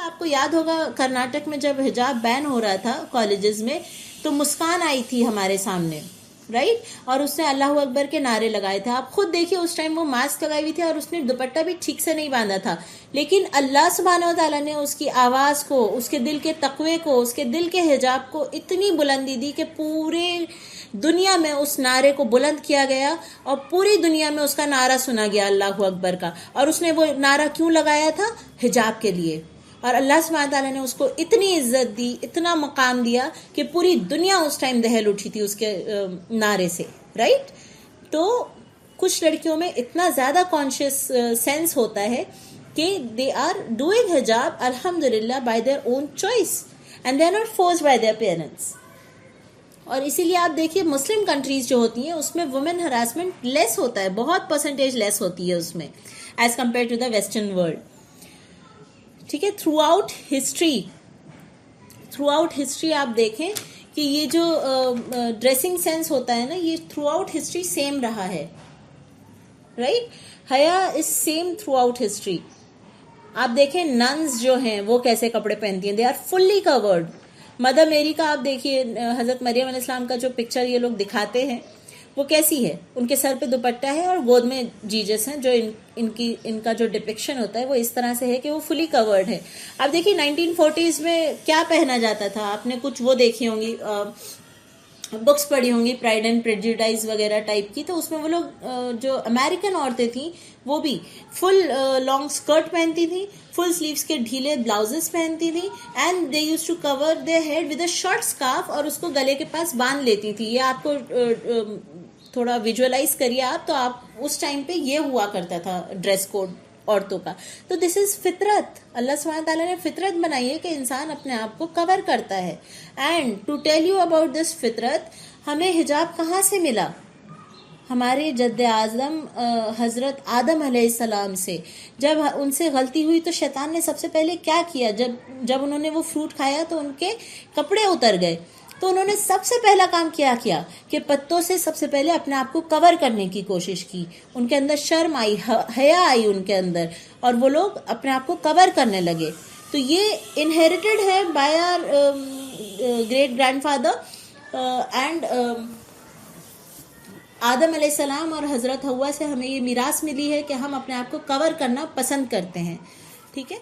आपको याद होगा कर्नाटक में जब हिजाब बैन हो रहा था कॉलेजेस में, तो मुस्कान आई थी हमारे सामने, राइट, और उसने अल्लाह अकबर के नारे लगाए थे। आप खुद देखिए उस टाइम वो मास्क लगाई हुई थी और उसने दुपट्टा भी ठीक से नहीं बांधा था, लेकिन अल्लाह सुब्हानहू व तआला ने उसकी आवाज़ को, उसके दिल के तकवे को, उसके दिल के हिजाब को इतनी बुलंदी दी कि पूरे दुनिया में उस नारे को बुलंद किया गया और पूरी दुनिया में उसका नारा सुना गया अल्लाह अकबर का। और उसने वो नारा क्यों लगाया था? हिजाब के लिए। और अल्लाह सुब्हानहू तआला ने उसको इतनी इज्जत दी, इतना मकाम दिया कि पूरी दुनिया उस टाइम दहल उठी थी उसके नारे से, राइट। तो कुछ लड़कियों में इतना ज़्यादा कॉन्शियस सेंस होता है कि दे आर डूइंग हिजाब अल्हम्दुलिल्लाह by their own choice and they are not forced by their parents. और इसीलिए आप देखिए मुस्लिम कंट्रीज जो होती हैं उसमें वुमेन हरासमेंट लेस होता है, बहुत परसेंटेज लेस होती है उसमें as compare to the western world. ठीक है, थ्रू आउट हिस्ट्री आप देखें कि ये जो ड्रेसिंग सेंस होता है ना, ये थ्रू आउट हिस्ट्री सेम रहा है, राइट। हया is same through out history. आप देखें नन्स जो हैं वो कैसे कपड़े पहनती हैं, they are fully covered. Mother Mary का आप देखिए, हजरत मरियम अलैहिस्सलाम का जो पिक्चर ये लोग दिखाते हैं वो कैसी है, उनके सर पे दुपट्टा है और गोद में जीजस हैं, जो इनका जो डिपिक्शन होता है वो इस तरह से है कि वो फुली कवर्ड है। अब देखिए 1940s में क्या पहना जाता था, आपने कुछ वो देखी होंगी, बुक्स पढ़ी होंगी, प्राइड एंड प्रेजुडिस वगैरह टाइप की, तो उसमें वो लोग जो अमेरिकन औरतें थी वो भी फुल लॉन्ग स्कर्ट पहनती थी, फुल स्लीव्स के ढीले ब्लाउजेस पहनती थी and they used to cover their head with a short scarf और उसको गले के पास बांध लेती थी। ये आपको थोड़ा विजुअलाइज करिए आप, तो आप उस टाइम पे ये हुआ करता था ड्रेस कोड औरतों का। तो दिस इज फितरत, अल्लाह सुब्हानहू तआला ने फितरत बनाई है कि इंसान अपने आप को कवर करता है। And to tell you about this फितरत, हमें हिजाब कहाँ से मिला? हमारे जद्द आज़म हज़रत आदम अलैहिस्सलाम से। जब उनसे गलती हुई तो शैतान ने सबसे पहले क्या किया, जब उन्होंने वो फ्रूट खाया तो उनके कपड़े उतर गए। तो उन्होंने सबसे पहला काम क्या किया कि पत्तों से सबसे पहले अपने आप को कवर करने की कोशिश की। उनके अंदर शर्म आई, हया आई उनके अंदर, और वो लोग अपने आप को कवर करने लगे। तो ये इनहेरिटेड है by our great grandfather and Adam अलैहिस्सलाम और हज़रत हव्वा से हमें ये मीरास मिली है कि हम अपने आप को कवर करना पसंद करते हैं। ठीक है।